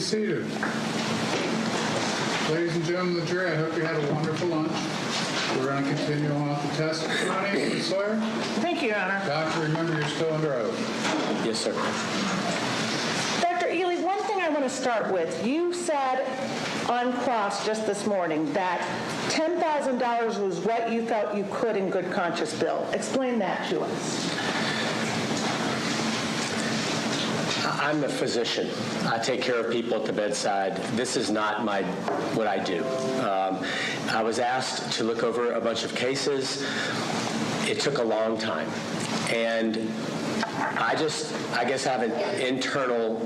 seated. Ladies and gentlemen of the jury, I hope you had a wonderful lunch. We're going to continue on with the testimony. Ms. Sawyer? Thank you, Your Honor. Doctor, remember you're still under oath. Yes, sir. Dr. Ely, one thing I want to start with. You said on cross just this morning that $10,000 was what you felt you could in good conscience bill. Explain that to us. I'm a physician. I take care of people at the bedside. This is not what I do. I was asked to look over a bunch of cases. It took a long time. And I guess I have an internal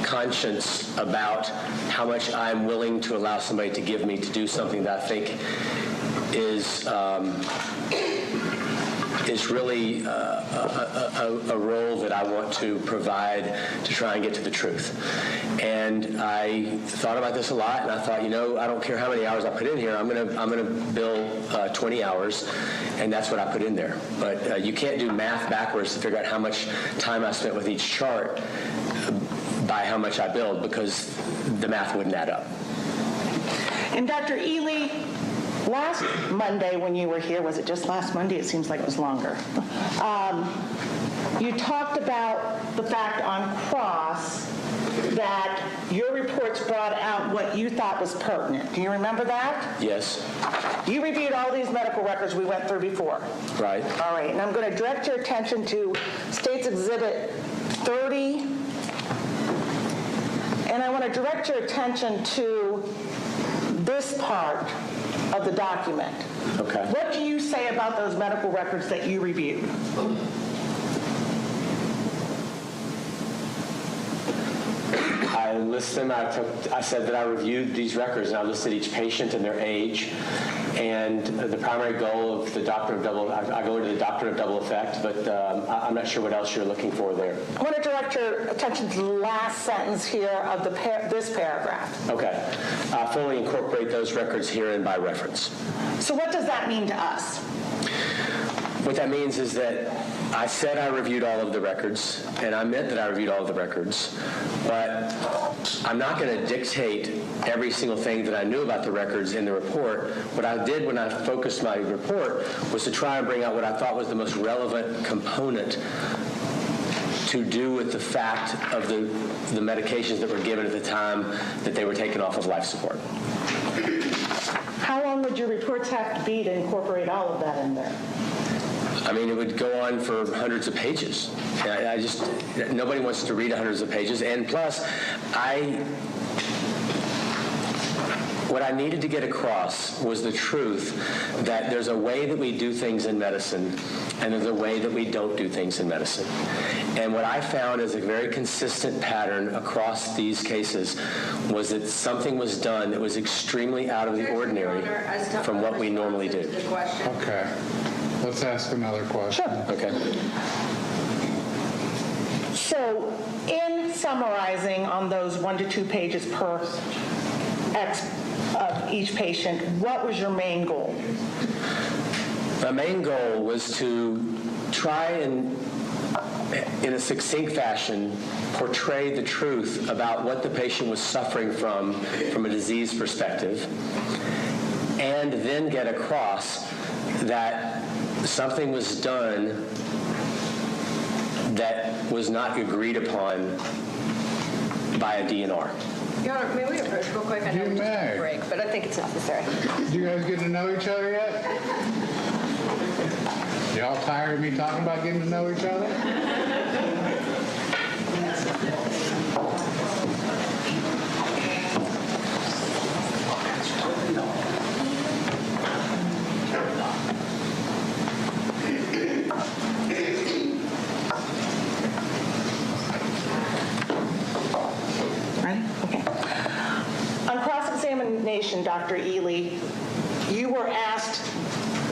conscience about how much I'm willing to allow somebody to give me to do something that I think is really a role that I want to provide to try and get to the truth. And I thought about this a lot, and I thought, I don't care how many hours I put in here, I'm gonna bill 20 hours, and that's what I put in there. But you can't do math backwards to figure out how much time I spent with each chart by how much I billed, because the math wouldn't add up. And Dr. Ely, last Monday when you were here, was it just last Monday? It seems like it was longer. You talked about the fact on cross that your reports brought out what you thought was pertinent. Do you remember that? Yes. You reviewed all these medical records we went through before. Right. All right, and I'm going to direct your attention to State's Exhibit 30. And I want to direct your attention to this part of the document. Okay. What do you say about those medical records that you reviewed? I list them. I said that I reviewed these records, and I listed each patient and their age, and the primary goal of the doctrine of double. I go into the doctrine of double effect, but I'm not sure what else you're looking for there. I want to direct your attention to the last sentence here of this paragraph. Okay. I fully incorporate those records herein by reference. So what does that mean to us? What that means is that I said I reviewed all of the records, and I meant that I reviewed all of the records, but I'm not going to dictate every single thing that I knew about the records in the report. What I did when I focused my report was to try and bring out what I thought was the most relevant component to do with the fact of the medications that were given at the time that they were taken off of life support. How long would your reports have to be to incorporate all of that in there? I mean, it would go on for hundreds of pages. Nobody wants to read hundreds of pages. And plus, what I needed to get across was the truth that there's a way that we do things in medicine, and there's a way that we don't do things in medicine. And what I found as a very consistent pattern across these cases was that something was done that was extremely out of the ordinary from what we normally do. Okay. Let's ask another question. Sure. Okay. So, in summarizing on those 1 to 2 pages per of each patient, what was your main goal? My main goal was to try and, in a succinct fashion, portray the truth about what the patient was suffering from a disease perspective, and then get across that something was done that was not agreed upon by a DNR. Your Honor, may we approach real quick? I know we just took a break, but I think it's necessary. Do you guys get to know each other yet? Y'all tired of me talking about getting to know each other? Dr. Ely, you were asked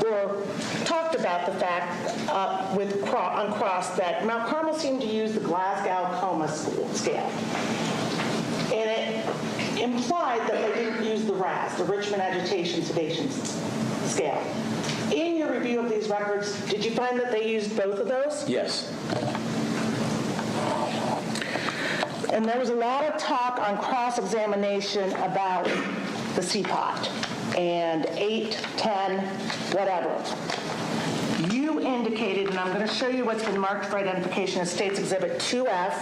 or talked about the fact on cross that Mount Carmel seemed to use the Glasgow Coma scale. And it implied that they didn't use the RAS, the Richmond Agitation Sedation Scale. In your review of these records, did you find that they used both of those? Yes. And there was a lot of talk on cross-examination about the CPOT and 8, 10, whatever. You indicated, and I'm going to show you what's been marked for identification as State's Exhibit 2F.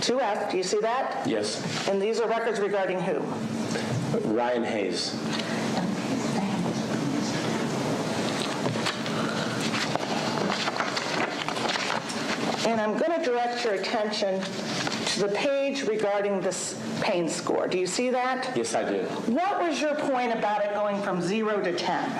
2F, do you see that? Yes. And these are records regarding who? Ryan Hayes. And I'm going to direct your attention to the page regarding this pain score. Do you see that? Yes, I do. What was your point about it going from 0 to 10?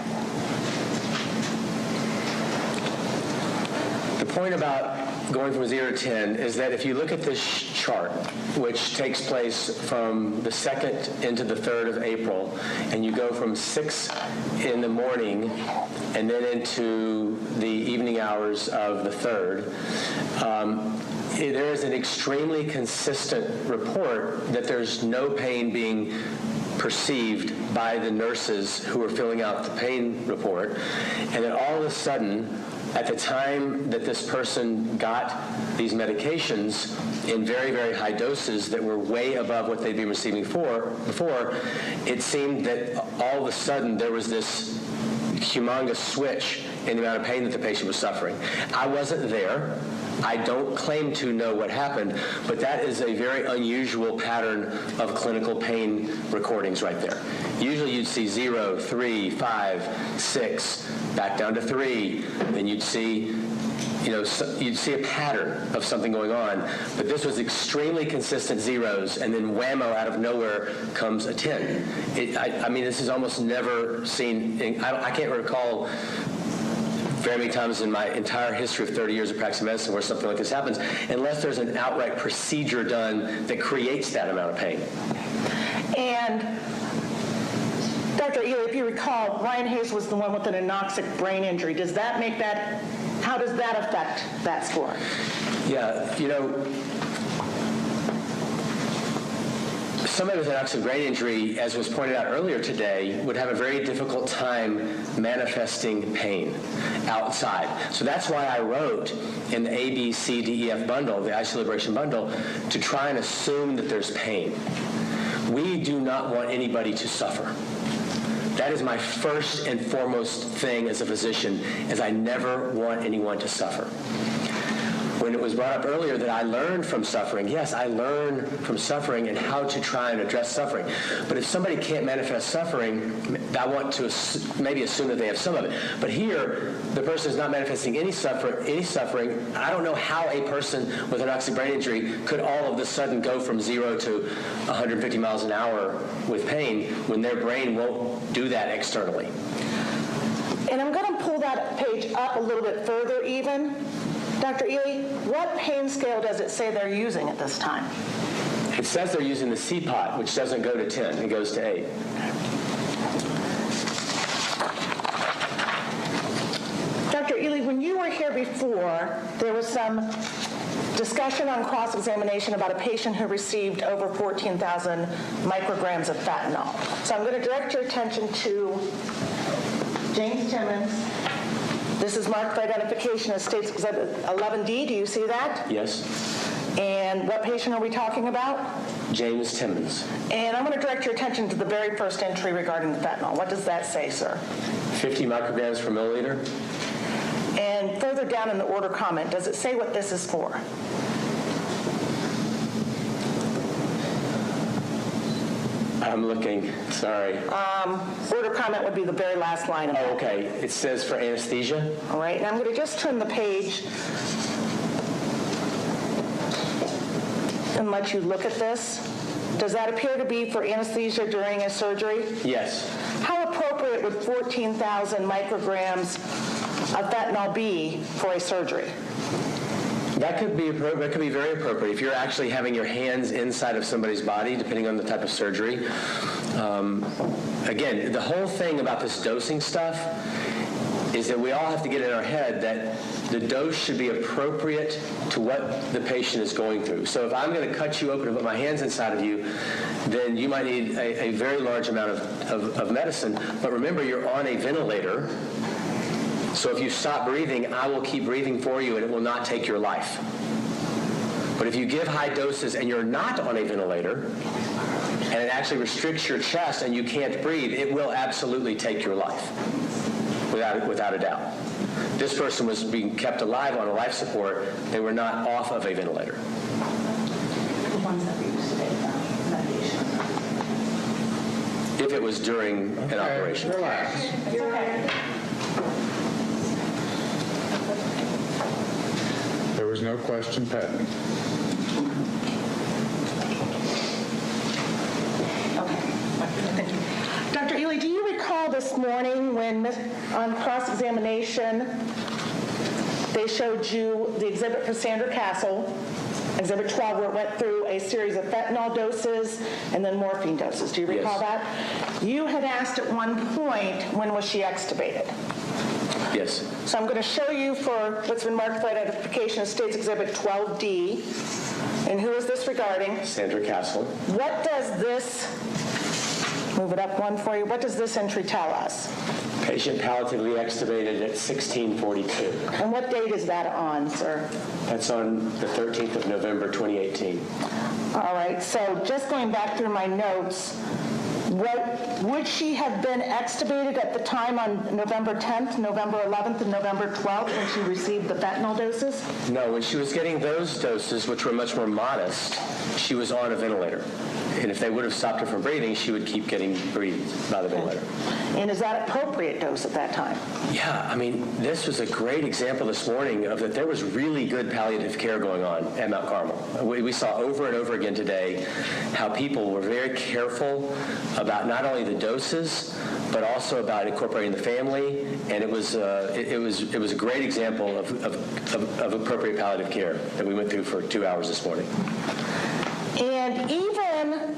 The point about going from 0 to 10 is that if you look at this chart, which takes place from the 2nd into the 3rd of April, and you go from 6 in the morning and then into the evening hours of the 3rd, there is an extremely consistent report that there's no pain being perceived by the nurses who are filling out the pain report, and then all of a sudden, at the time that this person got these medications in very, very high doses that were way above what they'd been receiving before, it seemed that all of a sudden there was this humongous switch in the amount of pain that the patient was suffering. I wasn't there. I don't claim to know what happened, but that is a very unusual pattern of clinical pain recordings right there. Usually you'd see 0, 3, 5, 6, back down to 3, then you'd see you'd see a pattern of something going on, but this was extremely consistent zeros, and then whammo, out of nowhere comes a 10. I mean, this is almost never seen. I can't recall very many times in my entire history of 30 years of practicing medicine where something like this happens, unless there's an outright procedure done that creates that amount of pain. And Dr. Ely, if you recall, Ryan Hayes was the one with an anoxic brain injury. Does that make that, how does that affect that score? Yeah, somebody with an anoxic brain injury, as was pointed out earlier today, would have a very difficult time manifesting pain outside. So that's why I wrote in the A, B, C, D, E, F bundle, the ICU Liberation bundle, to try and assume that there's pain. We do not want anybody to suffer. That is my first and foremost thing as a physician, is I never want anyone to suffer. When it was brought up earlier that I learned from suffering, yes, I learned from suffering and how to try and address suffering. But if somebody can't manifest suffering, I want to maybe assume that they have some of it. But here, the person is not manifesting any suffering. I don't know how a person with an anoxic brain injury could all of a sudden go from 0 to 150 miles an hour with pain when their brain won't do that externally. And I'm going to pull that page up a little bit further even. Dr. Ely, what pain scale does it say they're using at this time? It says they're using the CPOT, which doesn't go to 10. It goes to 8. Dr. Ely, when you were here before, there was some discussion on cross-examination about a patient who received over 14,000 micrograms of fentanyl. So I'm going to direct your attention to James Timmons. This is marked for identification as State's Exhibit 11D. Do you see that? Yes. And what patient are we talking about? James Timmons. And I'm going to direct your attention to the very first entry regarding the fentanyl. What does that say, sir? 50 micrograms per milliliter. And further down in the order comment, does it say what this is for? I'm looking, sorry. Order comment would be the very last line of it. Oh, okay. It says for anesthesia. All right, and I'm going to just turn the page and let you look at this. Does that appear to be for anesthesia during a surgery? Yes. How appropriate would 14,000 micrograms of fentanyl be for a surgery? That could be very appropriate if you're actually having your hands inside of somebody's body, depending on the type of surgery. Again, the whole thing about this dosing stuff is that we all have to get in our head that the dose should be appropriate to what the patient is going through. So if I'm going to cut you open and put my hands inside of you, then you might need a very large amount of medicine. But remember, you're on a ventilator. So if you stop breathing, I will keep breathing for you, and it will not take your life. But if you give high doses and you're not on a ventilator, and it actually restricts your chest and you can't breathe, it will absolutely take your life, without a doubt. This person was being kept alive on a life support. They were not off of a ventilator. The ones that we used to take medication. If it was during an operation. Relax. It's okay. There was no question pending. Thank you. Dr. Ely, do you recall this morning when on cross-examination they showed you the exhibit for Sandra Castle, Exhibit 12, where it went through a series of fentanyl doses and then morphine doses? Do you recall Yes. that? You had asked at one point, when was she extubated? Yes. So I'm going to show you for what's been marked for identification as State's Exhibit 12D. And who is this regarding? Sandra Castle. What does this, move it up one for you, what does this entry tell us? Patient palliatively extubated at 16:42. And what date is that on, sir? That's on the 13th of November, 2018. All right, so just going back through my notes, would she have been extubated at the time on November 10th, November 11th, and November 12th when she received the fentanyl doses? No, when she was getting those doses, which were much more modest, she was on a ventilator. And if they would have stopped her from breathing, she would keep getting breathed by the ventilator. And is that appropriate dose at that time? Yeah, I mean, this was a great example this morning of that there was really good palliative care going on at Mount Carmel. We saw over and over again today how people were very careful about not only the doses, but also about incorporating the family, and it was a great example of appropriate palliative care that we went through for 2 hours this morning. And even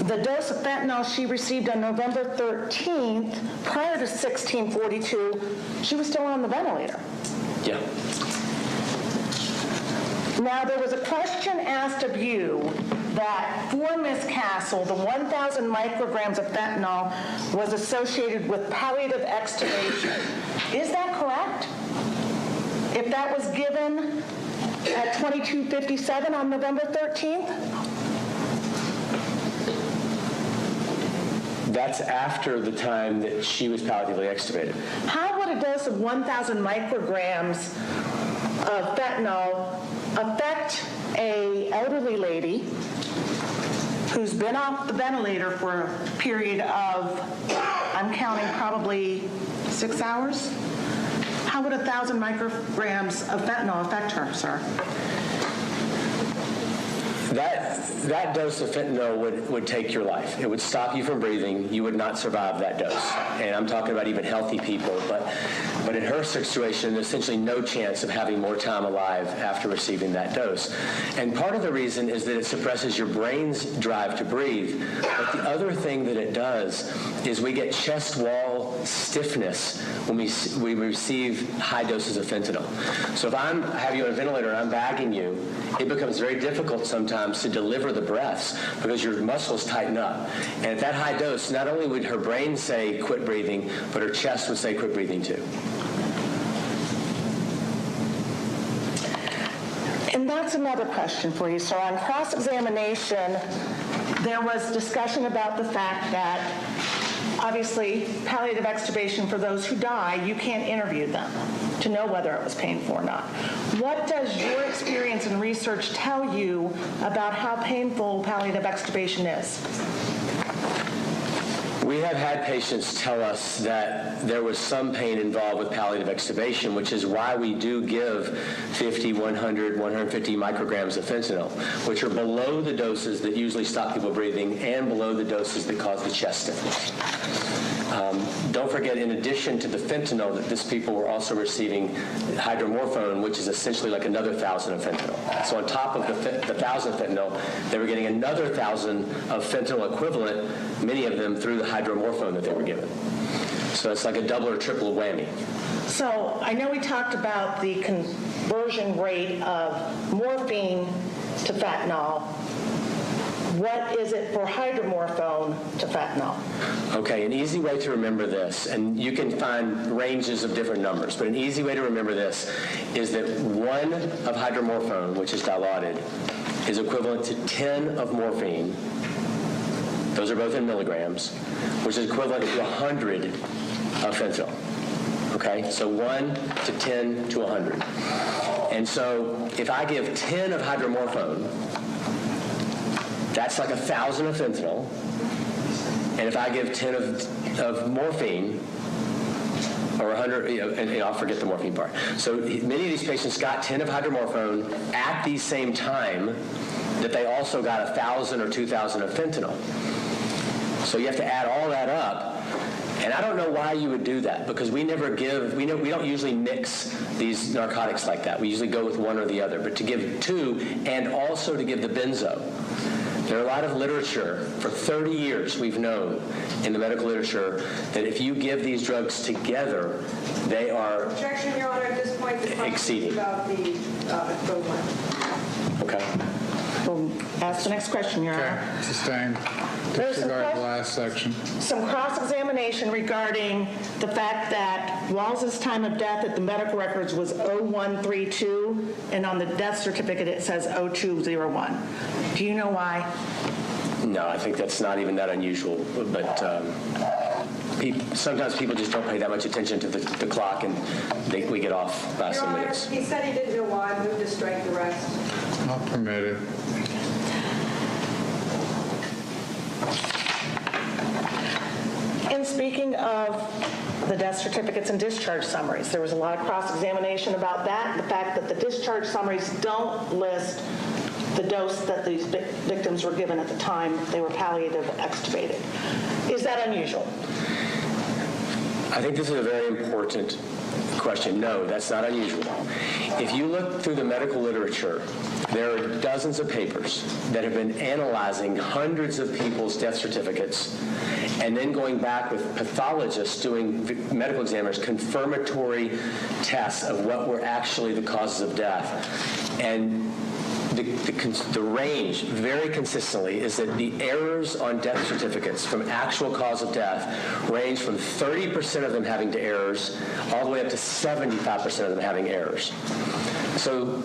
the dose of fentanyl she received on November 13th, prior to 16:42, she was still on the ventilator. Yeah. Now, there was a question asked of you that for Ms. Castle, the 1,000 micrograms of fentanyl was associated with palliative extubation. Is that correct? If that was given at 22:57 on November 13th? That's after the time that she was palliatively extubated. How would a dose of 1,000 micrograms of fentanyl affect an elderly lady who's been off the ventilator for a period of, I'm counting probably 6 hours? How would 1,000 micrograms of fentanyl affect her, sir? That dose of fentanyl would take your life. It would stop you from breathing. You would not survive that dose. And I'm talking about even healthy people. But in her situation, there's essentially no chance of having more time alive after receiving that dose. And part of the reason is that it suppresses your brain's drive to breathe. But the other thing that it does is we get chest wall stiffness when we receive high doses of fentanyl. So if I have you on a ventilator and I'm bagging you, it becomes very difficult sometimes to deliver the breaths because your muscles tighten up. And at that high dose, not only would her brain say quit breathing, but her chest would say quit breathing too. And that's another question for you. So on cross-examination, there was discussion about the fact that obviously palliative extubation, for those who die, you can't interview them to know whether it was painful or not. What does your experience and research tell you about how painful palliative extubation is? We have had patients tell us that there was some pain involved with palliative extubation, which is why we do give 50, 100, 150 micrograms of fentanyl, which are below the doses that usually stop people breathing and below the doses that cause the chest stiffness. Don't forget, in addition to the fentanyl, that these people were also receiving hydromorphone, which is essentially like another 1,000 of fentanyl. So on top of the 1,000 fentanyl, they were getting another 1,000 of fentanyl equivalent, many of them through the hydromorphone that they were given. So it's like a double or triple whammy. So I know we talked about the conversion rate of morphine to fentanyl. what is it for hydromorphone to fentanyl? Okay, an easy way to remember this, and you can find ranges of different numbers, but an easy way to remember this is that 1 of hydromorphone, which is dilaudid, is equivalent to 10 of morphine. Those are both in milligrams, which is equivalent to 100 of fentanyl. Okay, so 1 to 10 to 100. And so if I give 10 of hydromorphone, that's like 1,000 of fentanyl. And if I give 10 of morphine, or 100, and I'll forget the morphine part. So many of these patients got 10 of hydromorphone at the same time that they also got 1,000 or 2,000 of fentanyl. So you have to add all that up. And I don't know why you would do that, because we don't usually mix these narcotics like that. We usually go with one or the other. But to give 2 and also to give the benzo, there are a lot of literature. For 30 years, we've known in the medical literature that if you give these drugs together, they are Objection, Your Honor, at this point, the question exceeding. is about the equivalent. Okay. We'll ask the next question, Your Okay, Honor. sustained. There's some Disregard the question- last section. Some cross-examination regarding the fact that Walls' time of death at the medical records was 0132, and on the death certificate it says 0201. Do you know why? No, I think that's not even that unusual. But sometimes people just don't pay that much attention to the clock, and we get off by Your some Honor, minutes. he said he didn't know why. Move to strike the rest. I'll permit it. In speaking of the death certificates and discharge summaries, there was a lot of cross-examination about that, the fact that the discharge summaries don't list the dose that these victims were given at the time they were palliative extubated. Is that unusual? I think this is a very important question. No, that's not unusual. If you look through the medical literature, there are dozens of papers that have been analyzing hundreds of people's death certificates and then going back with pathologists doing medical examiners confirmatory tests of what were actually the causes of death. And the range very consistently is that the errors on death certificates from actual cause of death range from 30% of them having errors all the way up to 75% of them having errors. So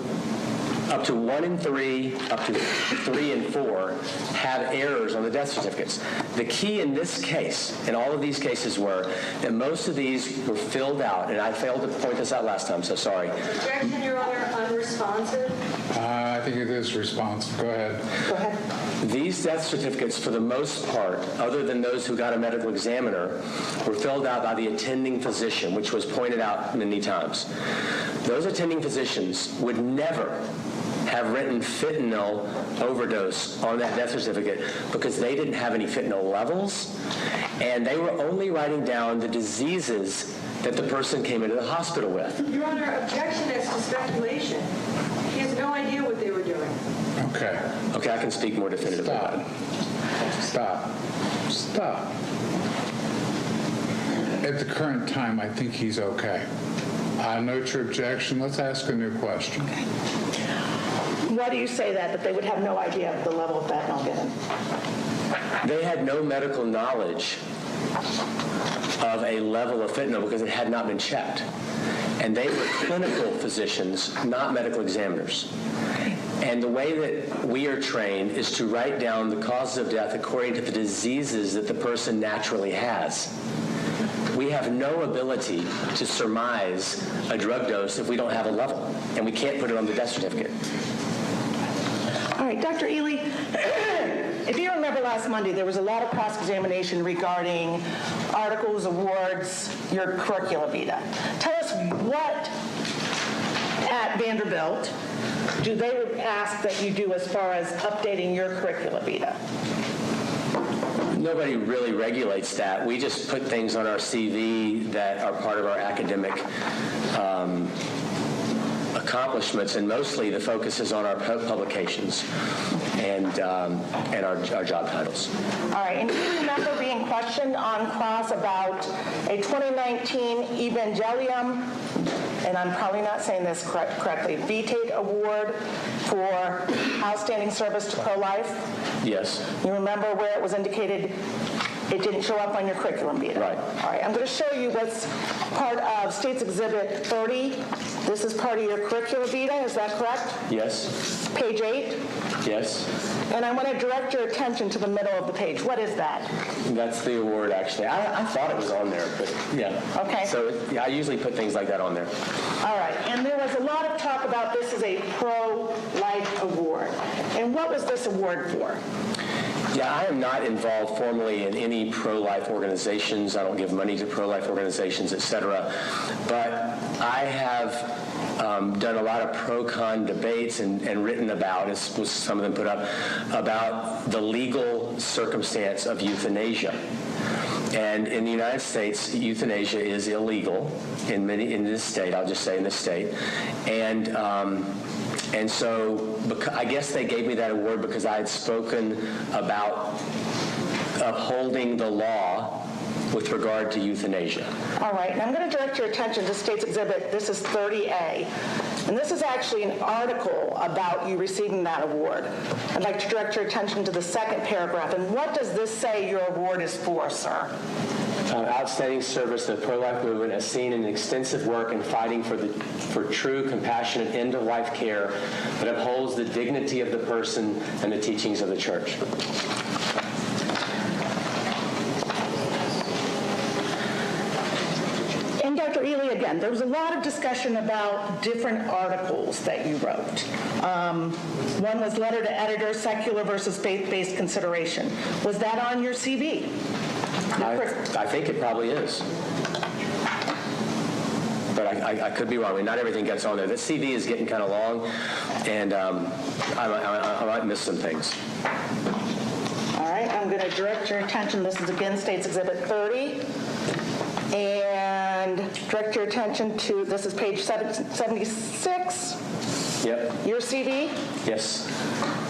up to 1 in 3, up to 3 in 4 have errors on the death certificates. The key in this case, and all of these cases, were that most of these were filled out, and I failed to point this out last time, so sorry. Objection, Your Honor, unresponsive. I think it is responsive. Go ahead. Go ahead. These death certificates, for the most part, other than those who got a medical examiner, were filled out by the attending physician, which was pointed out many times. Those attending physicians would never have written fentanyl overdose on that death certificate because they didn't have any fentanyl levels, and they were only writing down the diseases that the person came into the hospital with. Your Honor, objection as to speculation. He has no idea what they were doing. Okay. Okay, I can speak more definitively about it. Stop. At the current time, I think he's okay. I note your objection. Let's ask a new question. Why do you say that they would have no idea of the level of fentanyl given? They had no medical knowledge of a level of fentanyl because it had not been checked. And they were clinical physicians, not medical examiners. And the way that we are trained is to write down the causes of death according to the diseases that the person naturally has. We have no ability to surmise a drug dose if we don't have a level, and we can't put it on the death certificate. All right, Dr. Ely, if you remember last Monday, there was a lot of cross-examination regarding articles, awards, your curricula vitae. Tell us what at Vanderbilt do they ask that you do as far as updating your curricula vitae? Nobody really regulates that. We just put things on our CV that are part of our academic accomplishments, and mostly the focus is on our publications and our job titles. All right, and do you remember being questioned on cross about a 2019 Evangelium, and I'm probably not saying this correctly, VTATE award for outstanding service to pro-life. Yes. You remember where it was indicated it didn't show up on your curriculum vitae? Right. All right, I'm going to show you what's part of State's Exhibit 30. This is part of your curriculum vitae, is that correct? Yes. Page 8. Yes. And I want to direct your attention to the middle of the page. What is that? That's the award, actually. I thought it was on there, but yeah. Okay. So I usually put things like that on there. All right, and there was a lot of talk about this as a pro-life award. And what was this award for? Yeah, I am not involved formally in any pro-life organizations. I don't give money to pro-life organizations, et cetera. But I have done a lot of pro-con debates and written about, as was some of them put up, about the legal circumstance of euthanasia. And in the United States, euthanasia is illegal in this state. I'll just say in this state, and so I guess they gave me that award because I had spoken about upholding the law with regard to euthanasia. All right, and I'm going to direct your attention to State's Exhibit. This is 30A. And this is actually an article about you receiving that award. I'd like to direct your attention to the second paragraph. And what does this say your award is for, sir? Outstanding service to the pro-life movement has seen an extensive work in fighting for true, compassionate, end-of-life care that upholds the dignity of the person and the teachings of the Church. And Dr. Ely, again, there was a lot of discussion about different articles that you wrote. One was Letter to Editor, Secular versus Faith-Based Consideration. Was that on your CV? I think it probably is. But I could be wrong. I mean, not everything gets on there. The CV is getting kind of long, and I might miss some things. All right, I'm going to direct your attention. This is again State's Exhibit 30. And direct your attention to, this is page 76. Yep. Your CV. Yes.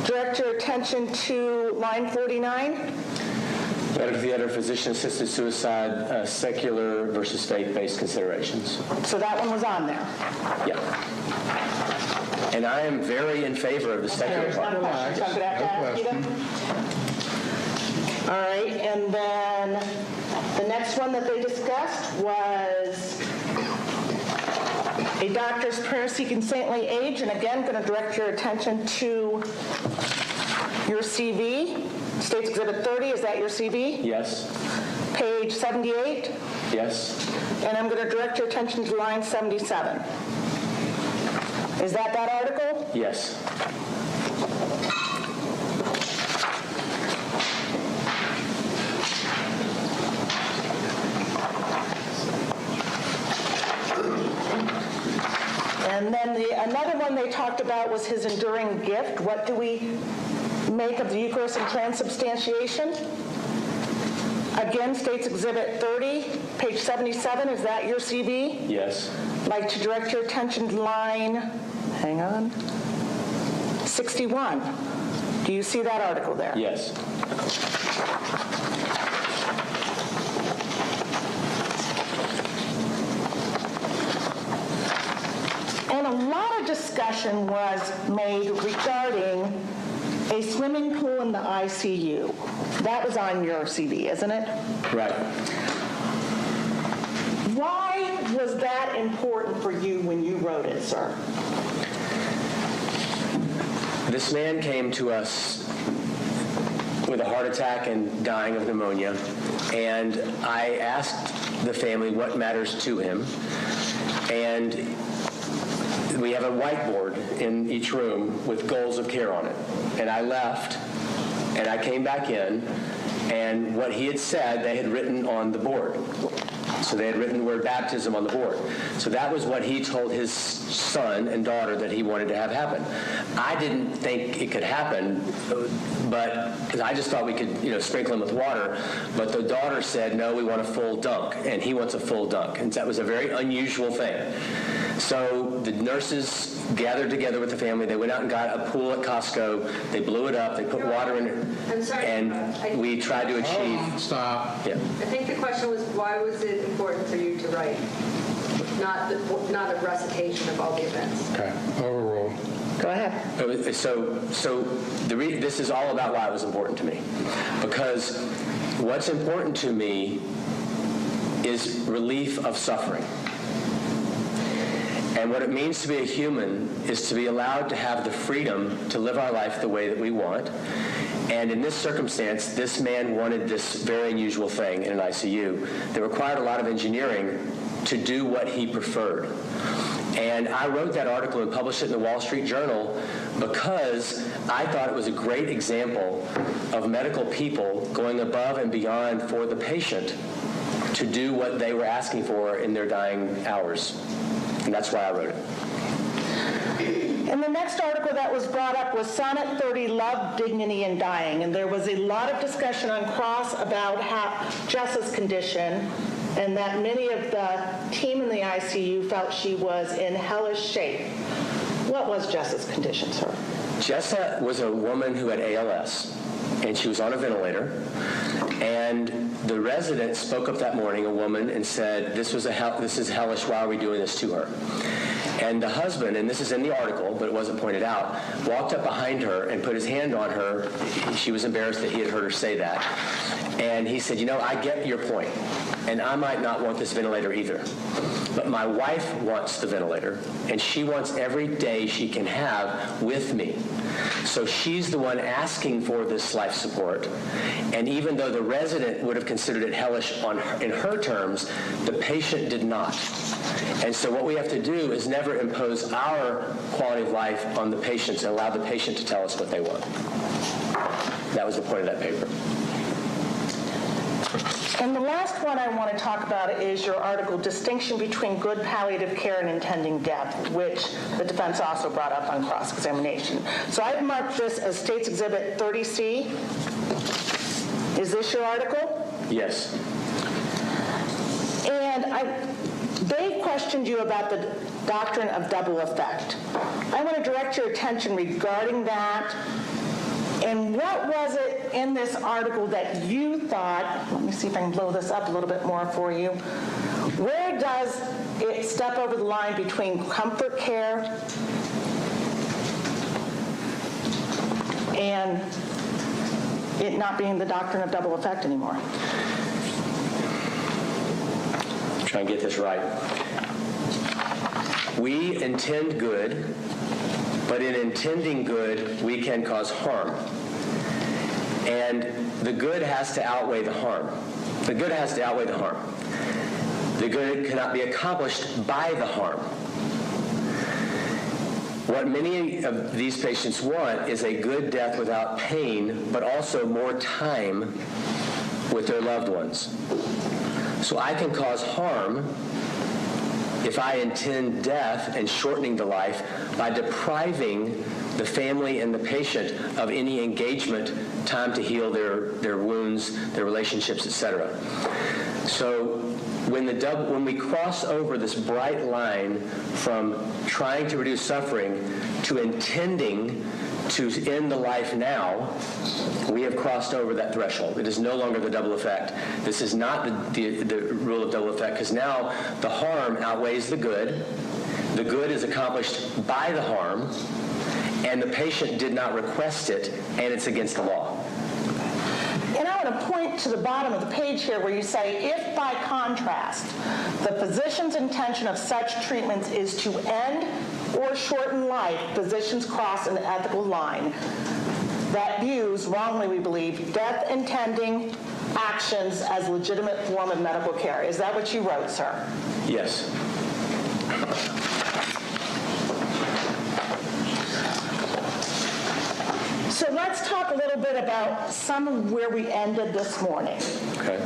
Direct your attention to line 49. Letter to the Editor, Physician-Assisted Suicide, Secular versus Faith-Based Considerations. So that one was on there. Yeah. And I am very in favor of the secular part. No questions. I'm going to have to ask you them. All right, and then the next one that they discussed was a doctor's prayer-seeking saintly age. And again, I'm going to direct your attention to your CV. State's Exhibit 30, is that your CV? Yes. Page 78? Yes. And I'm going to direct your attention to line 77. Is that article? Yes. And then another one they talked about was his enduring gift. What do we make of the Eucharist and transubstantiation? Again, State's Exhibit 30, page 77. Is that your CV? Yes. I'd like to direct your attention to line, hang on, 61. Do you see that article there? Yes. And a lot of discussion was made regarding a swimming pool in the ICU. That was on your CV, isn't it? Right. Why was that important for you when you wrote it, sir? This man came to us with a heart attack and dying of pneumonia, and I asked the family what matters to him, and we have a whiteboard in each room with goals of care on it. And I left, and I came back in, and what he had said, they had written on the board. So they had written the word baptism on the board. So that was what he told his son and daughter that he wanted to have happen. I didn't think it could happen, but because I just thought we could, sprinkle him with water. But the daughter said, no, we want a full dunk, and he wants a full dunk. And that was a very unusual thing. So the nurses gathered together with the family. They went out and got a pool at Costco. They blew it up. They put water in it. I'm sorry. And we tried to achieve. Stop. Yeah. I think the question was, why was it important for you to write? Not a recitation of all the events. Okay, overruled. Go ahead. So this is all about why it was important to me. Because what's important to me is relief of suffering. And what it means to be a human is to be allowed to have the freedom to live our life the way that we want. And in this circumstance, this man wanted this very unusual thing in an ICU that required a lot of engineering to do what he preferred. And I wrote that article and published it in the Wall Street Journal because I thought it was a great example of medical people going above and beyond for the patient to do what they were asking for in their dying hours. And that's why I wrote it. And the next article that was brought up was Sonnet 30, Love, Dignity, and Dying. And there was a lot of discussion on Cross about Jess's condition, and that many of the team in the ICU felt she was in hellish shape. What was Jess's condition, sir? Jessa was a woman who had ALS, and she was on a ventilator. And the resident spoke up that morning, a woman, and said, this is hellish, why are we doing this to her? And the husband, and this is in the article, but it wasn't pointed out, walked up behind her and put his hand on her. She was embarrassed that he had heard her say that. And he said, I get your point, and I might not want this ventilator either. But my wife wants the ventilator, and she wants every day she can have with me. So she's the one asking for this life support. And even though the resident would have considered it hellish in her terms, the patient did not. And so what we have to do is never impose our quality of life on the patients and allow the patient to tell us what they want. That was the point of that paper. And the last one I want to talk about is your article, Distinction Between Good Palliative Care and Intending Death, which the defense also brought up on cross-examination. So I've marked this as State's Exhibit 30C. Is this your article? Yes. And they questioned you about the doctrine of double effect. I want to direct your attention regarding that. And what was it in this article that you thought, let me see if I can blow this up a little bit more for you, where does it step over the line between comfort care and it not being the doctrine of double effect anymore? Try and get this right. We intend good, but in intending good, we can cause harm. And the good has to outweigh the harm. The good has to outweigh the harm. The good cannot be accomplished by the harm. What many of these patients want is a good death without pain, but also more time with their loved ones. So I can cause harm if I intend death and shortening the life by depriving the family and the patient of any engagement, time to heal their wounds, their relationships, etc. So when we cross over this bright line from trying to reduce suffering to intending to end the life now, we have crossed over that threshold. It is no longer the double effect. This is not the rule of double effect, because now the harm outweighs the good. The good is accomplished by the harm, and the patient did not request it, and it's against the law. And I want to point to the bottom of the page here where you say, if by contrast, the physician's intention of such treatments is to end or shorten life, physicians cross an ethical line that views, wrongly we believe, death-intending actions as legitimate form of medical care. Is that what you wrote, sir? Yes. So let's talk a little bit about some of where we ended this morning. Okay.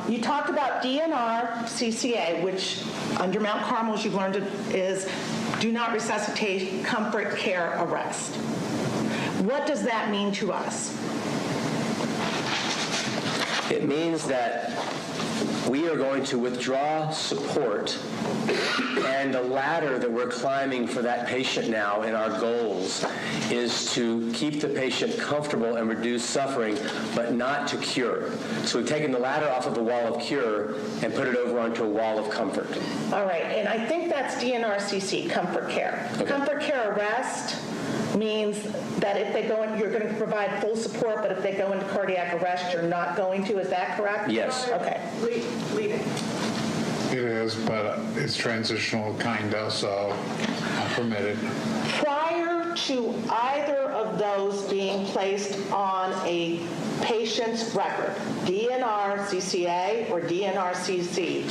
You talked about DNR CCA, which under Mount Carmel, as you've learned, is do not resuscitate, comfort, care, arrest. What does that mean to us? It means that we are going to withdraw support, and the ladder that we're climbing for that patient now in our goals is to keep the patient comfortable and reduce suffering, but not to cure. So we've taken the ladder off of the wall of cure and put it over onto a wall of comfort. All right, and I think that's DNRCC, comfort care. Okay. Comfort care arrest means that if they go in, you're going to provide full support, but if they go into cardiac arrest, you're not going to. Is that correct? Yes. Okay. Leaving. It is, but it's transitional kind of, so I'm permitted. Prior to either of those being placed on a patient's record, DNR CCA or DNR CC,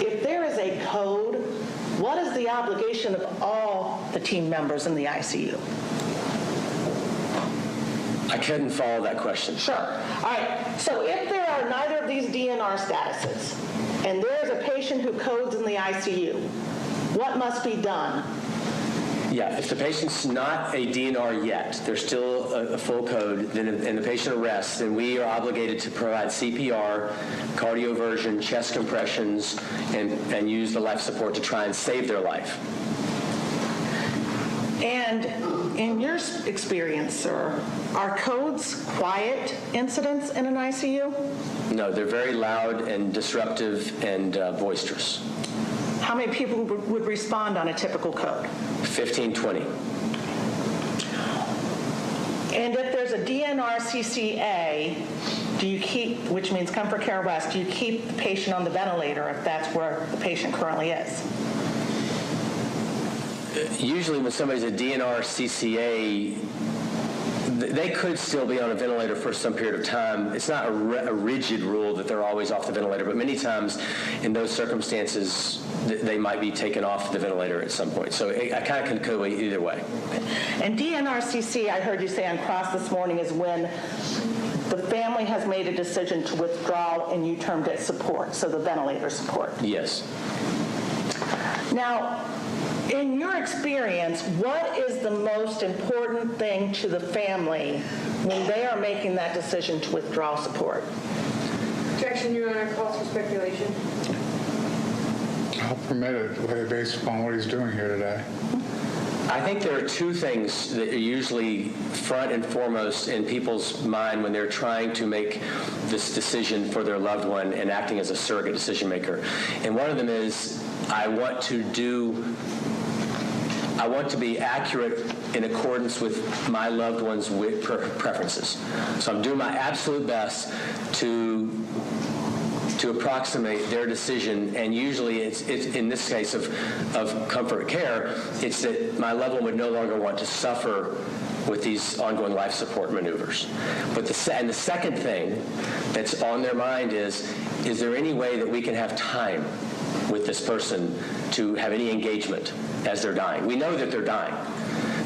if there is a code, what is the obligation of all the team members in the ICU? I couldn't follow that question. Sure. All right. So if there are neither of these DNR statuses, and there is a patient who codes in the ICU, what must be done? Yeah, if the patient's not a DNR yet, they're still a full code, then and the patient arrests, then we are obligated to provide CPR, cardioversion, chest compressions, and use the life support to try and save their life. And in your experience, sir, are codes quiet incidents in an ICU? No, they're very loud and disruptive and boisterous. How many people would respond on a typical code? 15, 20. And if there's a DNR CCA, do you keep, which means comfort care arrest, do you keep the patient on the ventilator if that's where the patient currently is? Usually when somebody's a DNR CCA, they could still be on a ventilator for some period of time. It's not a rigid rule that they're always off the ventilator, but many times in those circumstances, they might be taken off the ventilator at some point. So I kind of can go either way. And DNRCC, I heard you say on cross this morning, is when the family has made a decision to withdraw and you termed it support, so the ventilator support. Yes. Now, in your experience, what is the most important thing to the family when they are making that decision to withdraw support? Objection, Your Honor, calls for speculation. I'll permit it based upon what he's doing here today. I think there are two things that are usually front and foremost in people's mind when they're trying to make this decision for their loved one and acting as a surrogate decision maker. And one of them is, I want to be accurate in accordance with my loved one's preferences. So I'm doing my absolute best to approximate their decision, and usually it's in this case of comfort care, it's that my loved one would no longer want to suffer with these ongoing life support maneuvers. But the second thing that's on their mind is there any way that we can have time with this person to have any engagement as they're dying? We know that they're dying.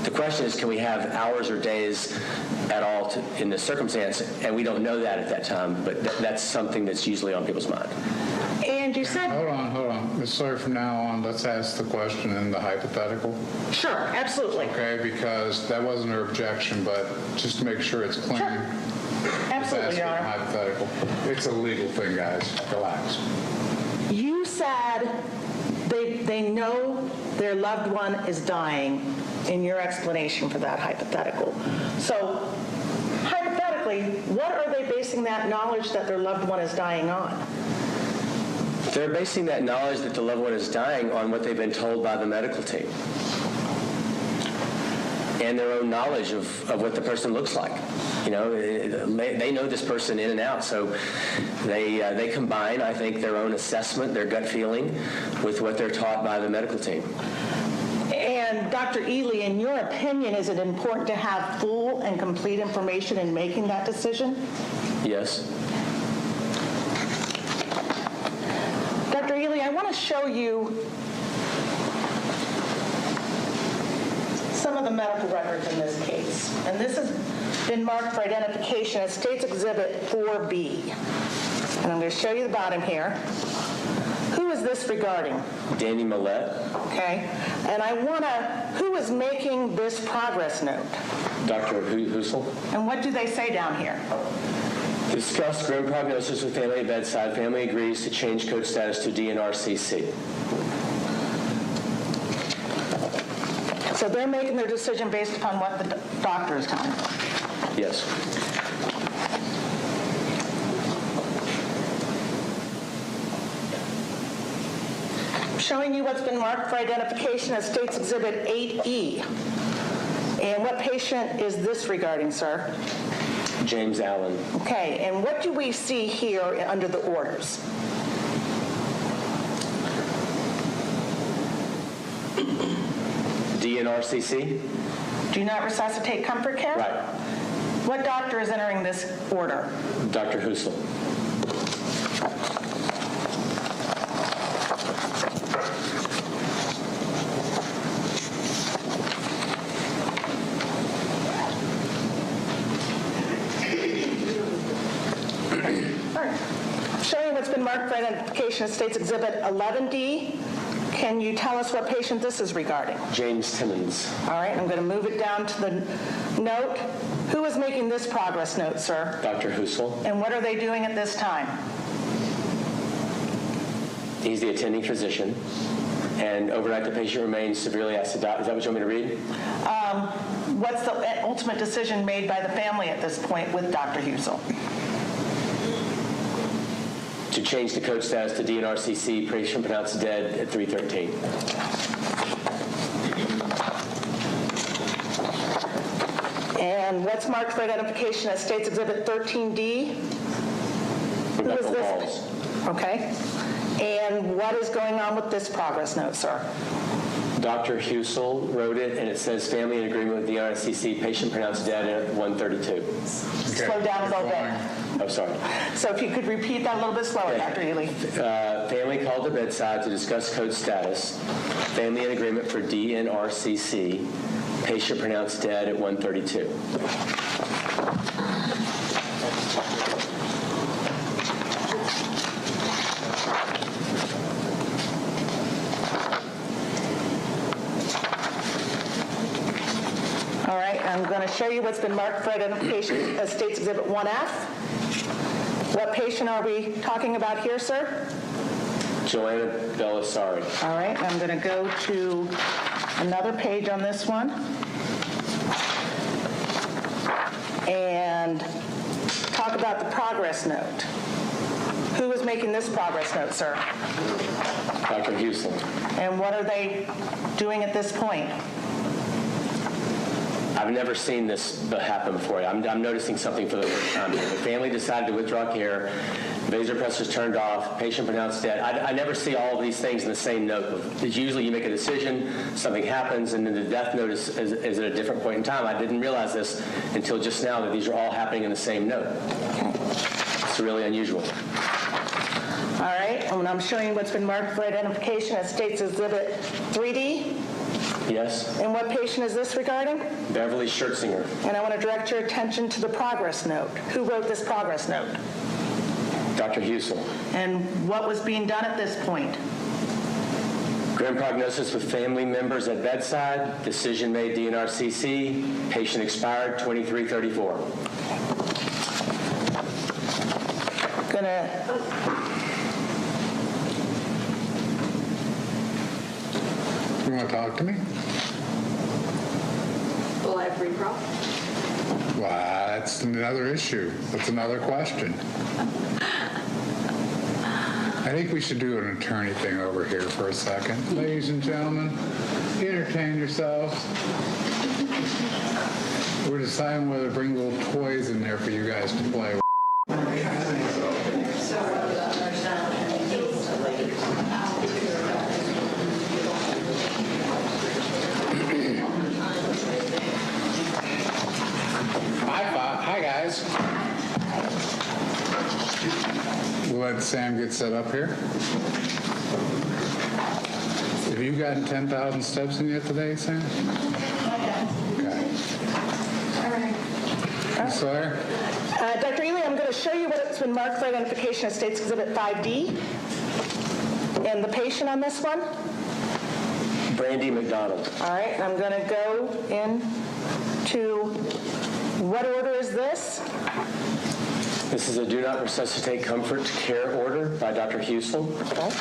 The question is, can we have hours or days at all in this circumstance? And we don't know that at that time, but that's something that's usually on people's mind. And you said... Hold on. Ms. Sawyer, from now on, let's ask the question in the hypothetical. Sure, absolutely. Okay, because that wasn't her objection, but just to make sure it's clean. Sure. Absolutely, Your Ask it in Honor. hypothetical. It's a legal thing, guys. Relax. You said they know their loved one is dying in your explanation for that hypothetical. So, hypothetically, what are they basing that knowledge that their loved one is dying on? They're basing that knowledge that the loved one is dying on what they've been told by the medical team and their own knowledge of what the person looks like. You know, they know this person in and out, so they combine, I think, their own assessment, their gut feeling, with what they're taught by the medical team. And Dr. Ely, in your opinion, is it important to have full and complete information in making that decision? Yes. Dr. Ely, I want to show you some of the medical records in this case, and this has been marked for identification as State's Exhibit 4B. And I'm going to show you the bottom here. Who is this regarding? Danny Millette. Okay. And I want to, who is making this progress note? Dr. Husel. And what do they say down here? Discussed grim prognosis with family at bedside. Family agrees to change code status to DNRCC. So they're making their decision based upon what the doctor is telling them. Yes. Showing you what's been marked for identification as State's Exhibit 8E. And what patient is this regarding, sir? James Allen. Okay, and what do we see here under the orders? DNRCC? Do not resuscitate comfort care? Right. What doctor is entering this order? Dr. Husel. All right. Showing what's been marked for identification as State's Exhibit 11D. Can you tell us what patient this is regarding? James Timmons. All right, I'm going to move it down to the note. Who is making this progress note, sir? Dr. Husel. And what are they doing at this time? He's the attending physician. And overnight, the patient remains severely acidotic. Is that what you want me to read? What's the ultimate decision made by the family at this point with Dr. Husel? To change the code status to DNRCC, patient pronounced dead at 3:13. And what's marked for identification as State's Exhibit 13D? Who is Rebecca this? Walls. Okay. And what is going on with this progress note, sir? Dr. Husel wrote it, and it says family in agreement with the DNRCC, patient pronounced dead at 1:32. Slow down a little bit. Oh, sorry. So if you could repeat that a little bit slower, Dr. Ely. Family called to bedside to discuss code status. Family in agreement for DNRCC. Patient pronounced dead at 1:32. All right, I'm going to show you what's been marked for identification as State's Exhibit 1F. What patient are we talking about here, sir? Joanna Belisari. All right, I'm going to go to another page on this one. And talk about the progress note. Who is making this progress note, sir? Dr. Husel. And what are they doing at this point? I've never seen this happen before. I'm noticing something for the first time. The family decided to withdraw care. Vasopressors turned off. Patient pronounced dead. I never see all of these things in the same note. Usually you make a decision, something happens, and then the death note is at a different point in time. I didn't realize this until just now that these are all happening in the same note. It's really unusual. All right, and I'm showing you what's been marked for identification as State's Exhibit 3D. Yes? And what patient is this regarding? Beverly Schertzinger. And I want to direct your attention to the progress note. Who wrote this progress note? Dr. Husel. And what was being done at this point? Grim prognosis with family members at bedside. Decision made DNRCC. Patient expired 23:34. You want to talk to me? Will I have recall? Well, that's another issue. That's another question. I think we should do an attorney thing over here for a second. Ladies and gentlemen, entertain yourselves. We're deciding whether to bring little toys in there for you guys to play with. Hi, guys. We'll let Sam get set up here. Have you gotten 10,000 steps in yet today, Sam? Sawyer? Dr. Ely, I'm going to show you what's been marked for identification as State's Exhibit 5D. And the patient on this one? Brandy McDonald. All right, and I'm going to go into, what order is this? This is a do not resuscitate comfort care order by Dr. Husel. Okay.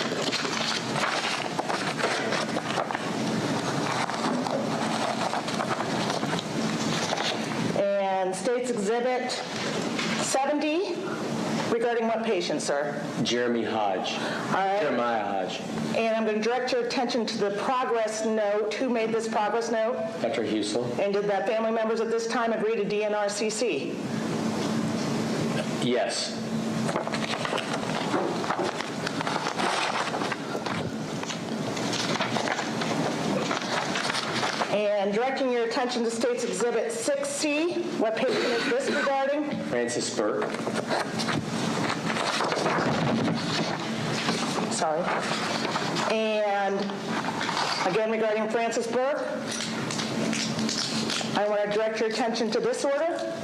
And State's Exhibit 70, regarding what patient, sir? Jeremy Hodge. All right. Jeremiah Hodge. And I'm going to direct your attention to the progress note. Who made this progress note? Dr. Husel. And did the family members at this time agree to DNRCC? Yes. And directing your attention to State's Exhibit 6C, what patient is this regarding? Francis Burke. Sorry. And again, regarding Francis Burke, I want to direct your attention to this order.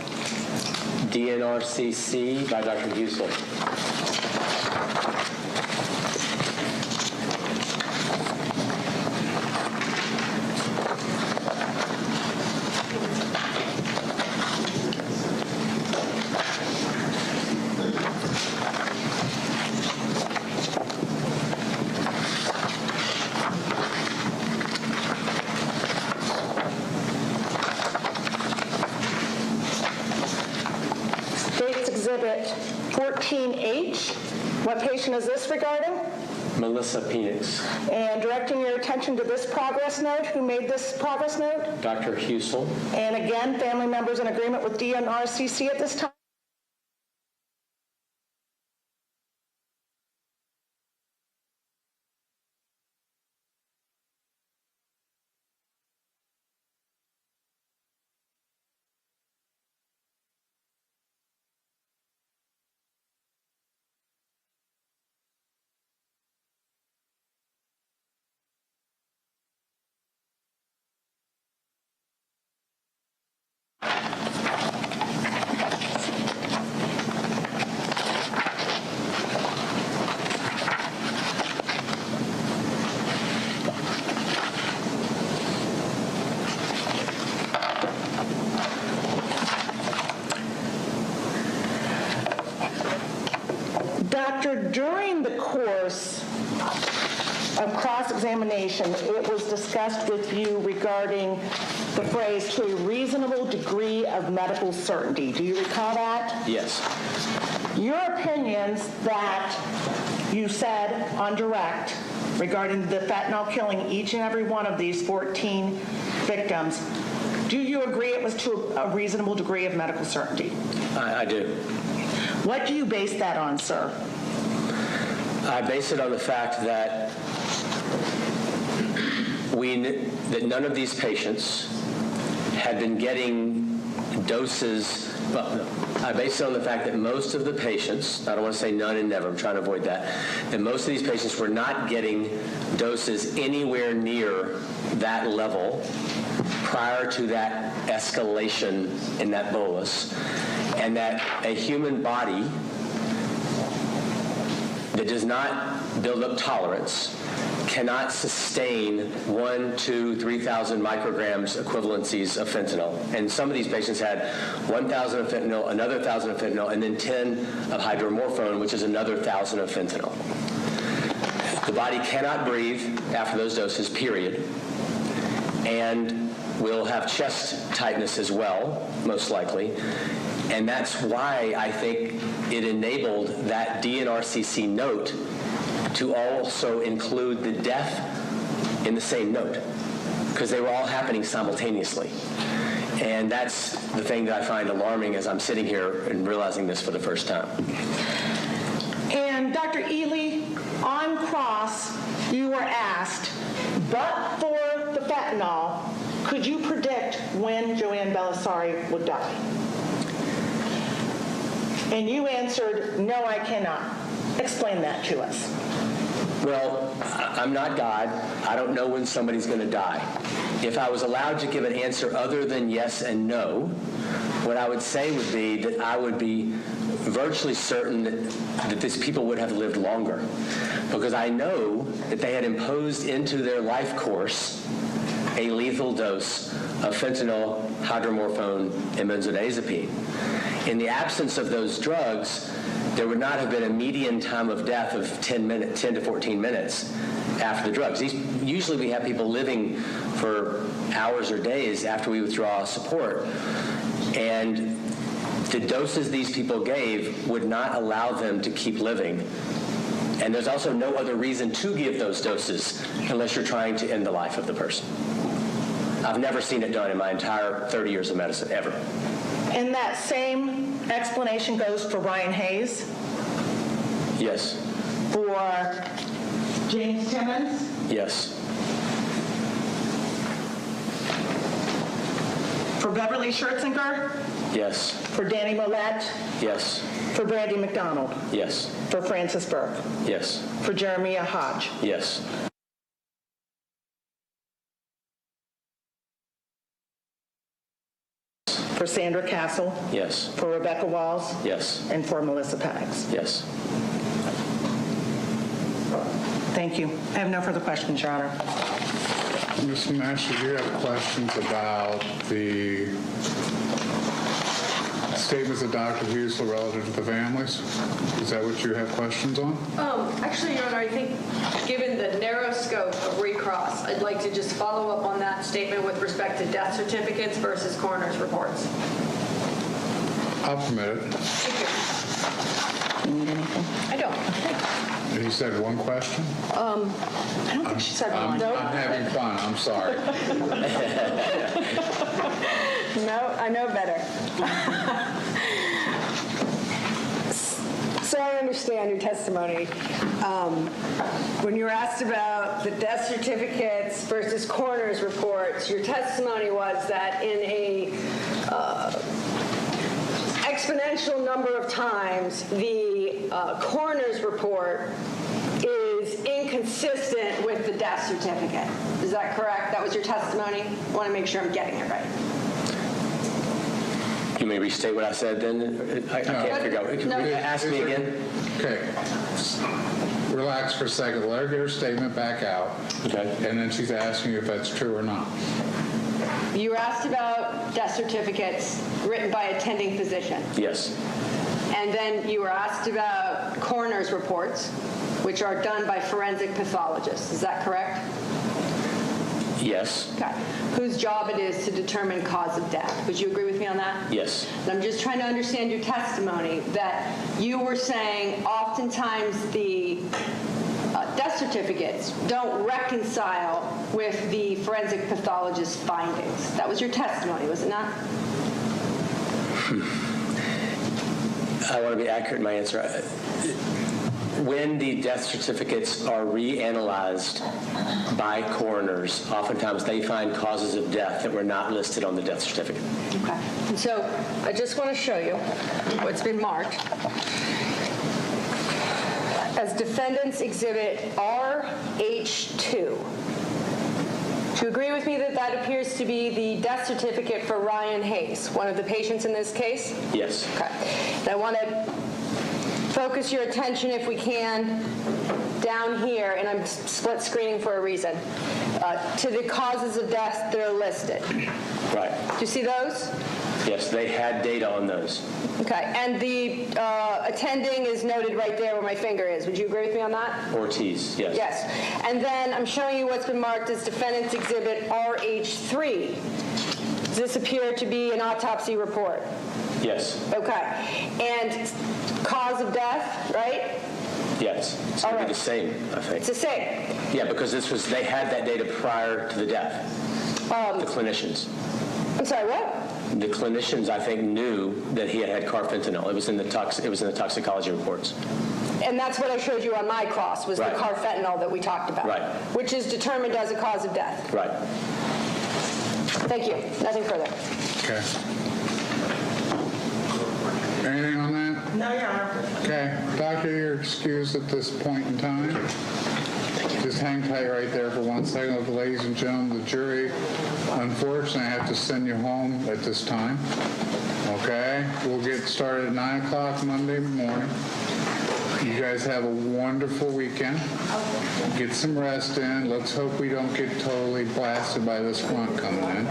DNRCC by Dr. Husel. Exhibit 14H. What patient is this regarding? Melissa Penix. And directing your attention to this progress note. Who made this progress note? Dr. Husel. And again, family members in agreement with DNRCC at this time? Doctor, during the course of cross-examination, it was discussed with you regarding the phrase "to a reasonable degree of medical certainty." Do you recall that? Yes. Your opinions that you said on direct regarding the fentanyl killing each and every one of these 14 victims, do you agree it was to a reasonable degree of medical certainty? I do. What do you base that on, sir? I base it on the fact that that none of these patients had been getting doses. Well, no. I base it on the fact that most of the patients, I don't want to say none and never, I'm trying to avoid that most of these patients were not getting doses anywhere near that level prior to that escalation in that bolus, and that a human body that does not build up tolerance cannot sustain 1, 2, 3,000 micrograms equivalencies of fentanyl. And some of these patients had 1,000 of fentanyl, another 1,000 of fentanyl, and then 10 of hydromorphone, which is another 1,000 of fentanyl. The body cannot breathe after those doses, period, and will have chest tightness as well, most likely. And that's why I think it enabled that DNRCC note to also include the death in the same note, because they were all happening simultaneously. And that's the thing that I find alarming as I'm sitting here and realizing this for the first time. And Dr. Ely, on cross, you were asked, but for the fentanyl, could you predict when Joanne Belisari would die? And you answered, no, I cannot. Explain that to us. Well, I'm not God. I don't know when somebody's going to die. If I was allowed to give an answer other than yes and no, what I would say would be that I would be virtually certain that these people would have lived longer, because I know that they had imposed into their life course a lethal dose of fentanyl, hydromorphone, and benzodiazepine. In the absence of those drugs, there would not have been a median time of death of 10 to 14 minutes after the drugs. Usually we have people living for hours or days after we withdraw support. And the doses these people gave would not allow them to keep living. And there's also no other reason to give those doses unless you're trying to end the life of the person. I've never seen it done in my entire 30 years of medicine, ever. And that same explanation goes for Ryan Hayes, Yes. for James Timmons, Yes. for Beverly Schertzinger, Yes. for Danny Millette, Yes. for Brandy McDonald, Yes. for Francis Burke, Yes. for Jeremiah Hodge. Yes. For Sandra Castle, Yes. for Rebecca Walls, Yes. and for Melissa Pax. Yes. Thank you. I have no further questions, Your Honor. Mr. Master, do you have questions about the statements of Dr. Husel relative to the families? Is that what you have questions on? Actually, Your Honor, I think given the narrow scope of recross, I'd like to just follow up on that statement with respect to death certificates versus coroner's reports. I'll permit it. Thank you. You need anything? I don't. You said one question? I don't think she said one. I'm having fun. I'm sorry. No, I know better. So I understand your testimony. When you were asked about the death certificates versus coroner's reports, your testimony was that in a exponential number of times, the coroner's report is inconsistent with the death certificate. Is that correct? That was your testimony? I want to make sure I'm getting it right. You may restate what I said then? I can't figure out. Can you ask me again? Okay. Relax for a second. Let her get her statement back out. Okay. And then she's asking you if that's true or not. You were asked about death certificates written by attending physician. Yes. And then you were asked about coroner's reports, which are done by forensic pathologists. Is that correct? Yes. Okay. Whose job it is to determine cause of death. Would you agree with me on that? Yes. And I'm just trying to understand your testimony that you were saying oftentimes the death certificates don't reconcile with the forensic pathologist's findings. That was your testimony, was it not? I want to be accurate in my answer. When the death certificates are reanalyzed by coroners, oftentimes they find causes of death that were not listed on the death certificate. Okay. And so I just want to show you what's been marked as Defendant's Exhibit RH2. Do you agree with me that that appears to be the death certificate for Ryan Hayes, one of the patients in this case? Yes. Okay. And I want to focus your attention, if we can, down here, and I'm split screening for a reason, to the causes of death that are listed. Right. Do you see those? Yes, they had data on those. Okay, and the attending is noted right there where my finger is. Would you agree with me on that? Ortiz, yes. Yes. And then I'm showing you what's been marked as Defendant's Exhibit RH3. Does this appear to be an autopsy report? Yes. Okay. And cause of death, right? Yes. It's going to All be right. the same, I think. It's the same. Yeah, because they had that data prior to the death. The clinicians. I'm sorry, what? The clinicians, I think, knew that he had carfentanil. It was in the toxicology reports. And that's what I showed you on my cross, was Right. the carfentanil that we talked about. Right. Which is determined as a cause of death. Right. Thank you. Nothing further. Okay. Anything on that? No, Your Honor. Okay. Doctor, you're excused at this point in time. tight right there for 1 second. Ladies and gentlemen, the jury, unfortunately, I have to send you home at this time. Okay? We'll get started at 9 o'clock Monday morning. You guys have a wonderful weekend. Get some rest in. Let's hope we don't get totally blasted by this front coming in.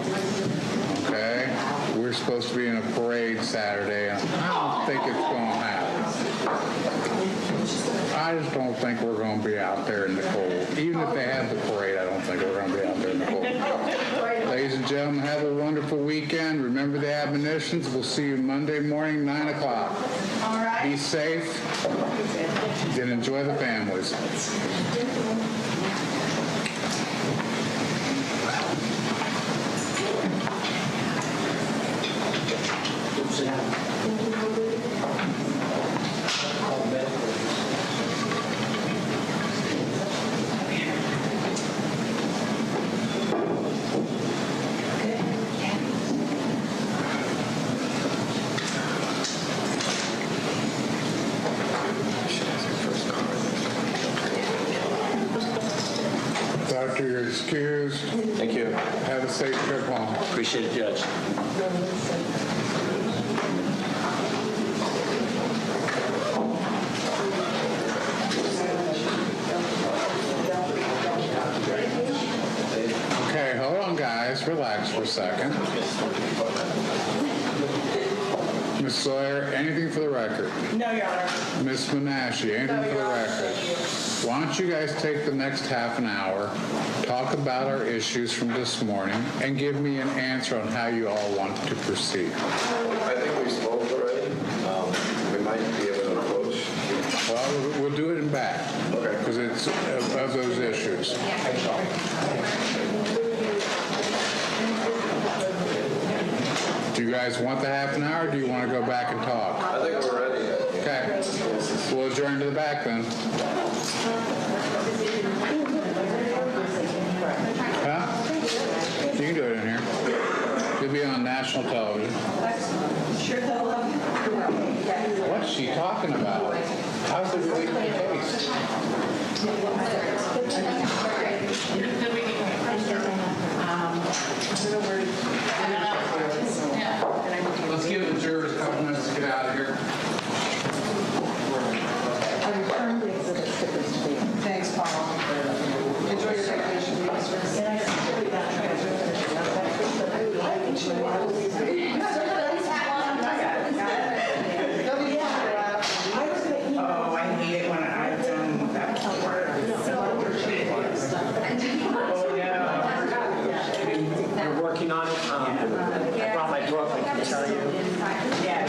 Okay? We're supposed to be in a parade Saturday, and I don't think it's going to happen. I just don't think we're going to be out there in the cold. Even if they have the parade, I don't think we're going to be out there in the cold. Ladies and gentlemen, have a wonderful weekend. Remember the admonitions. We'll see you Monday morning, 9 o'clock. All right. Be safe and enjoy the families. Doctor, you're excused. Thank you. Have a safe trip home. Appreciate it, Judge. Okay, hold on, guys. Relax for a second. Ms. Sawyer, anything for the record? No, Your Honor. Ms. Menashe, anything for the record? Why don't you guys take the next half an hour, talk about our issues from this morning, and give me an answer on how you all want to proceed. I think we spoke already. We might be able to approach. Well, we'll do it in back. Okay. Because it's of those issues. Do you guys want the half an hour, or do you want to go back and talk? I think we're ready. Okay. We'll adjourn to the back then. Huh? You can do it in here. You'll be on national television. What's she talking about? How's it really taste? Let's give the jurors a couple minutes to get out of here. Thanks, Paul. Enjoy your vacation. Oh, I hate it when I've done that before. Oh, yeah. We're working on it. I brought my book, I can tell you. Yeah,